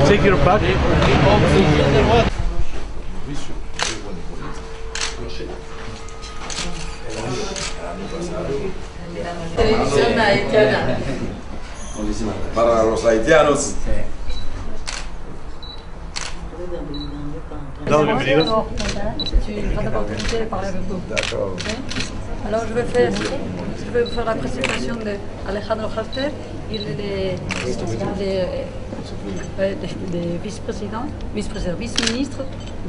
Take your back. Televisión haitiana. Para los haitianos. Non, bienvenidos. C'est une grande opportunité de parler avec vous. D'accord. Alors je vais vous faire la présentation d'Alejandro Halter. Il est vice-ministre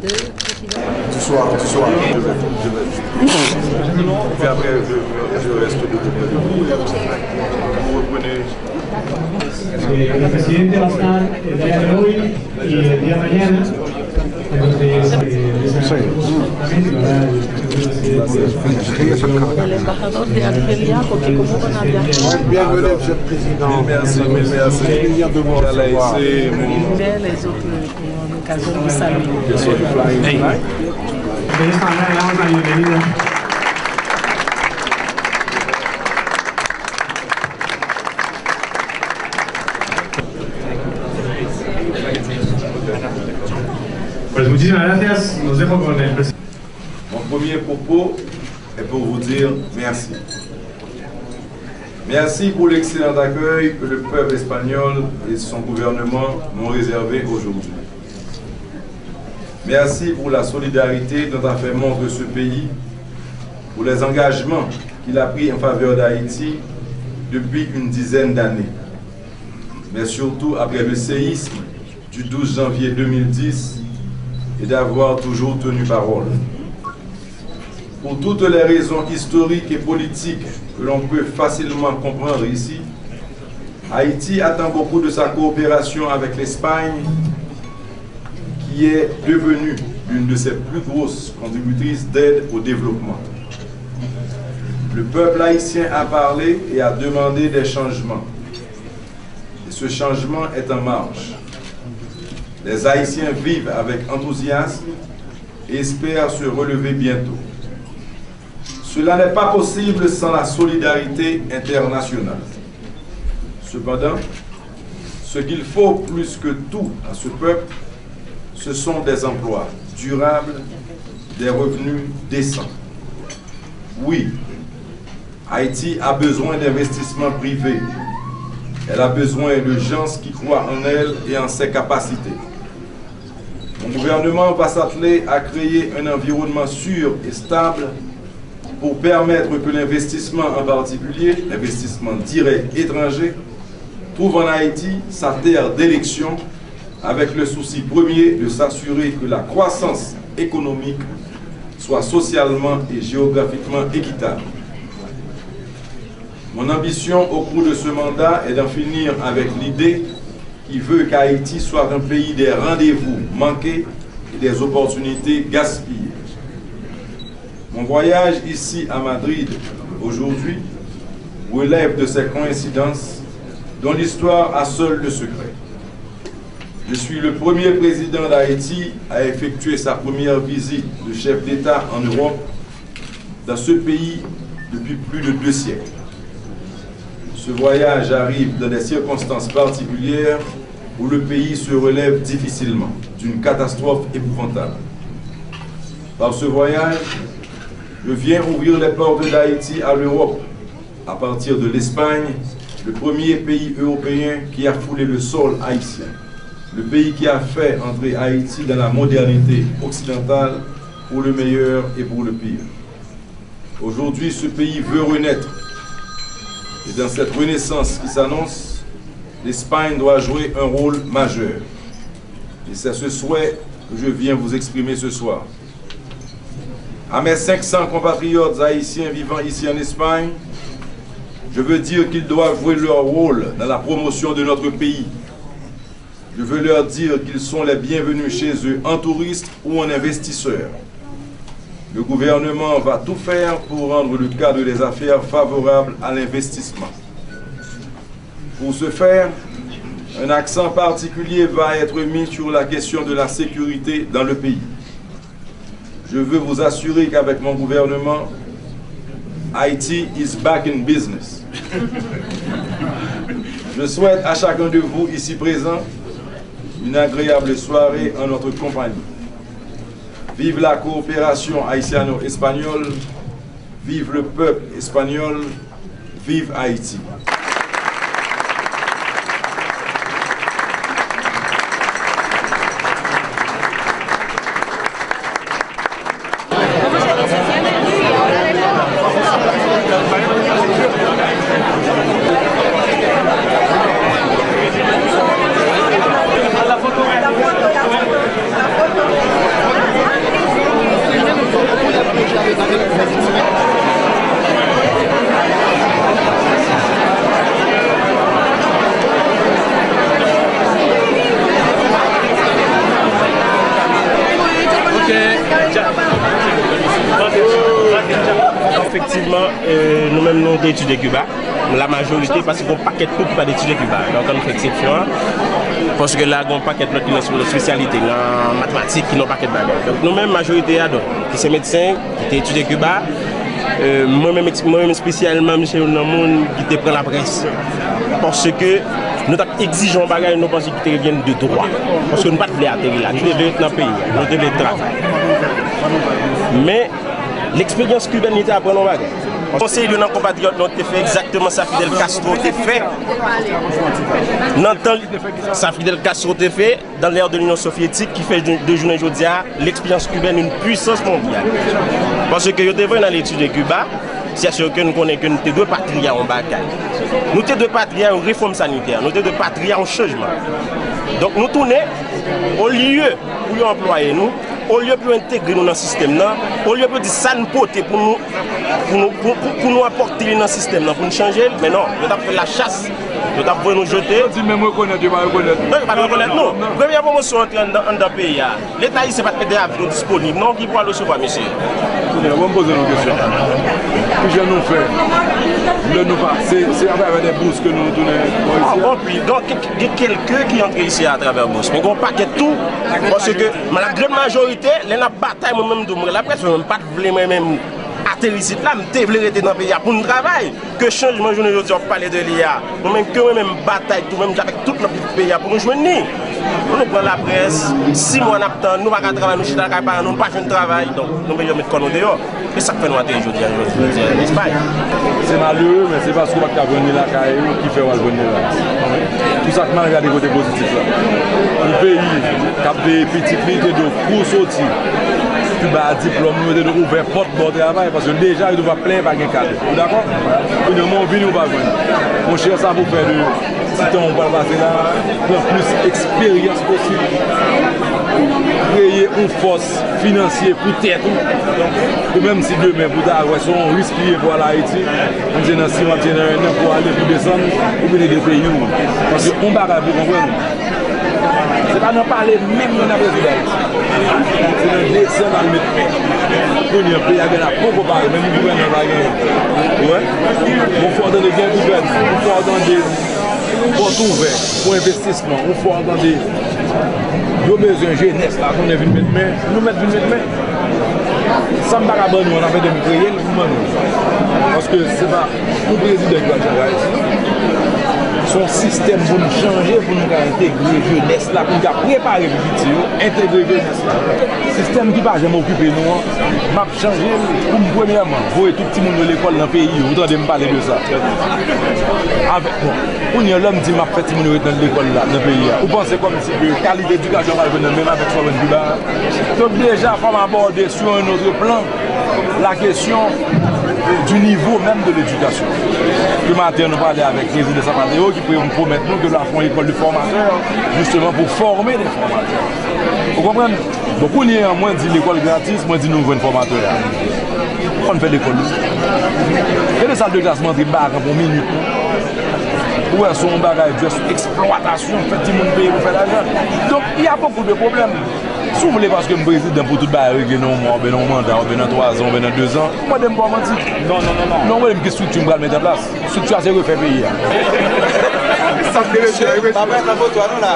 de président. Ce soir. Puis après, je reste de vous reprenez. El presidente va a estar el día de hoy y el día de mañana. El embajador de Argelia, porque como van a viajar. Bienvenue, Monsieur le Président. Merci. Plaisir de vous recevoir. Les autres ont l'occasion de saluer. De esta manera le damos la bienvenida. Pues muchísimas gracias. Nos dejo con el presidente. Mon premier propos est pour vous dire merci. Merci pour l'excellent accueil que le peuple espagnol et son gouvernement m'ont réservé aujourd'hui. Merci pour la solidarité dont a fait montre ce pays, pour les engagements qu'il a pris en faveur d'Haïti depuis une dizaine d'années. Mais surtout après le séisme du 12 janvier 2010 et d'avoir toujours tenu parole. Pour toutes les raisons historiques et politiques que l'on peut facilement comprendre ici, Haïti attend beaucoup de sa coopération avec l'Espagne, qui est devenue l'une de ses plus grosses contributrices d'aide au développement. Le peuple haïtien a parlé et a demandé des changements. Et ce changement est en marche. Les Haïtiens vivent avec enthousiasme et espèrent se relever bientôt. Cela n'est pas possible sans la solidarité internationale. Cependant, ce qu'il faut plus que tout à ce peuple, ce sont des emplois durables, des revenus décents. Oui, Haïti a besoin d'investissements privés. Elle a besoin de gens qui croient en elle et en ses capacités. Mon gouvernement va s'atteler à créer un environnement sûr et stable pour permettre que l'investissement en particulier, l'investissement direct étranger, trouve en Haïti sa terre d'élection avec le souci premier de s'assurer que la croissance économique soit socialement et géographiquement équitable. Mon ambition au cours de ce mandat est d'en finir avec l'idée qui veut qu'Haïti soit un pays des rendez-vous manqués et des opportunités gaspillées. Mon voyage ici à Madrid aujourd'hui relève de ces coïncidences dont l'histoire a seule le secret. Je suis le premier président d'Haïti à effectuer sa première visite de chef d'État en Europe, dans ce pays depuis plus de 2 siècles. Ce voyage arrive dans des circonstances particulières où le pays se relève difficilement d'une catastrophe épouvantable. Par ce voyage, je viens ouvrir les portes d'Haïti à l'Europe, à partir de l'Espagne, le premier pays européen qui a foulé le sol haïtien, le pays qui a fait entrer Haïti dans la modernité occidentale pour le meilleur et pour le pire. Aujourd'hui, ce pays veut renaître. Et dans cette renaissance qui s'annonce, l'Espagne doit jouer un rôle majeur. Et c'est ce souhait que je viens vous exprimer ce soir. À mes 500 compatriotes haïtiens vivant ici en Espagne, je veux dire qu'ils doivent jouer leur rôle dans la promotion de notre pays. Je veux leur dire qu'ils sont les bienvenus chez eux en touristes ou en investisseurs. Le gouvernement va tout faire pour rendre le cadre des affaires favorable à l'investissement. Pour ce faire, un accent particulier va être mis sur la question de la sécurité dans le pays. je veux vous assurer qu'avec mon gouvernement, Haïti is back in business. Je souhaite à chacun de vous ici présents une agréable soirée en notre compagnie. Vive la coopération haïtiano-espagnole, vive le peuple espagnol, vive Haïti. Effectivement, nous-mêmes nous étudions Cuba. La majorité, parce qu'on paquet tout qui pas d'étudier Cuba. Donc on fait exception. Parce que là, on a un paquet de spécialité en mathématiques qui n'ont pas de bagages. Donc nous-mêmes, majorité, qui sont médecins, qui étudient Cuba. Moi-même spécialement, monsieur Namoun, qui prend la presse. Parce que nous exigeons des bagages, nous pensons qu'ils viennent de droit. Parce que nous ne pouvons pas atterrir là. Nous devons être dans le pays, nous devons travailler. Mais l'expérience cubaine était à prendre en bagage. Le conseil de nos compatriotes nous a fait exactement ça, Fidel Castro a fait. Ça, Fidel Castro a fait dans l'ère de l'Union soviétique qui fait de journée aujourd'hui l'expérience cubaine une puissance mondiale. Parce que nous devons dans l'étude de Cuba, c'est sûr que nous connaissons que nous sommes deux patriotes en bagaille. Nous sommes deux patriotes en réforme sanitaire, nous sommes deux patriotes en changement. Donc nous tournons au lieu où employer nous. Au lieu de intégrer nous dans le système, au lieu de dire ça nous porter pour nous apporter dans le système, pour nous changer, mais non, nous avons fait la chasse, nous avons nous jeter. Tu même reconnaître, tu vas reconnaître. Non, il ne va pas reconnaître, non. Première promotion dans le pays, l'État ici va être des avions disponibles, non, qui pourra le recevoir, monsieur. On va me poser une question. Que je nous fais, c'est avec des bourses que nous donnons. Ah bon, puis, donc, il y a quelqu'un qui entre ici à travers la bourse, mais on paquet tout, parce que la grande majorité, les bataille moi-même de la presse, même pas de même atterrir ici là, je voulais rester dans le pays pour nous travailler. Que changement je ne veux parler de l'IA. Moi-même que moi-même bataille tout même avec tout notre pays pour nous joindre. Nous prenons la presse, 6 mois d'attente, nous ne pouvons pas travailler, nous ne pouvons pas faire de travail, donc nous devons mettre quoi nous dehors. Et ça fait nous atterrir aujourd'hui en Espagne. C'est malheureux, mais c'est parce qu'on va venir là qui fait venir là. Tout ça que je regarde côté positif là. Un pays qui a des petites filles de cours sortis, Cuba a diplôme, nous devons ouvrir porte pour travail parce que déjà il doit plein par un cadre. D'accord? Nous devons venir ou pas venir. On cherche ça pour faire de si on va passer là, plus d'expérience possible. Créer une force financière pour tête. Donc, même si demain, pour avoir son risque pour l'Haïti, on dit dans 6 mois, pour aller pour descendre, ou bien des pays. Parce qu'on va vous comprendre. C'est pas nous parler même dans la présidence. C'est dans le descendre à le mettre. Pour nous, il y a beaucoup de parler, même le gouvernement va gagner. Ouais. Il faut entendre bien le gouvernement. Il faut entendre des portes ouvertes pour investissement. Il faut entendre des. Nous avons besoin de jeunesse là qu'on est venu mettre main. Nous mettons venu mettre main. Sans barabon, nous on a fait de créer le mouvement. Parce que c'est pas le président qui va travailler. Son système pour nous changer, pour nous intégrer jeunesse là, pour nous préparer le futur, intégrer jeunesse là. Système qui va jamais occuper nous, m'a changé pour nous premièrement. Vous et tout petit monde de l'école dans le pays, vous entendez me parler de ça. Avec bon, pour nous l'homme dit m'a fait petit monde dans l'école là, dans le pays. Vous pensez comme si la qualité d'éducation va venir même avec Soren Cuba. Donc déjà, il faut aborder sur un autre plan la question du niveau même de l'éducation. Le matin, nous parlons avec le président de Sapateo qui peut nous promettre que nous avons une école de formateurs justement pour former des formateurs. Vous comprenez? Donc, on est en moins dit l'école gratis, moi dit nous avons un formateur. On fait l'école. Il y a des salles de classe qui barrent pour minute. Où est son bagage d'exploitation, fait tout le monde payer pour faire l'argent. Donc, il y a beaucoup de problèmes. Si vous voulez, parce que le président pour tout le monde, il y a un mandat, il y a 3 ans, il y a 2 ans, moi, je ne peux pas mentir. Non, moi, je me structure pour mettre en place. Structure, c'est refaire payer. Ça fait le jeu. Ça va être la photo, non là.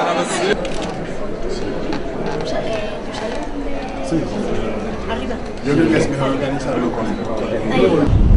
Arrive. Je vais l'organiser à le connaître.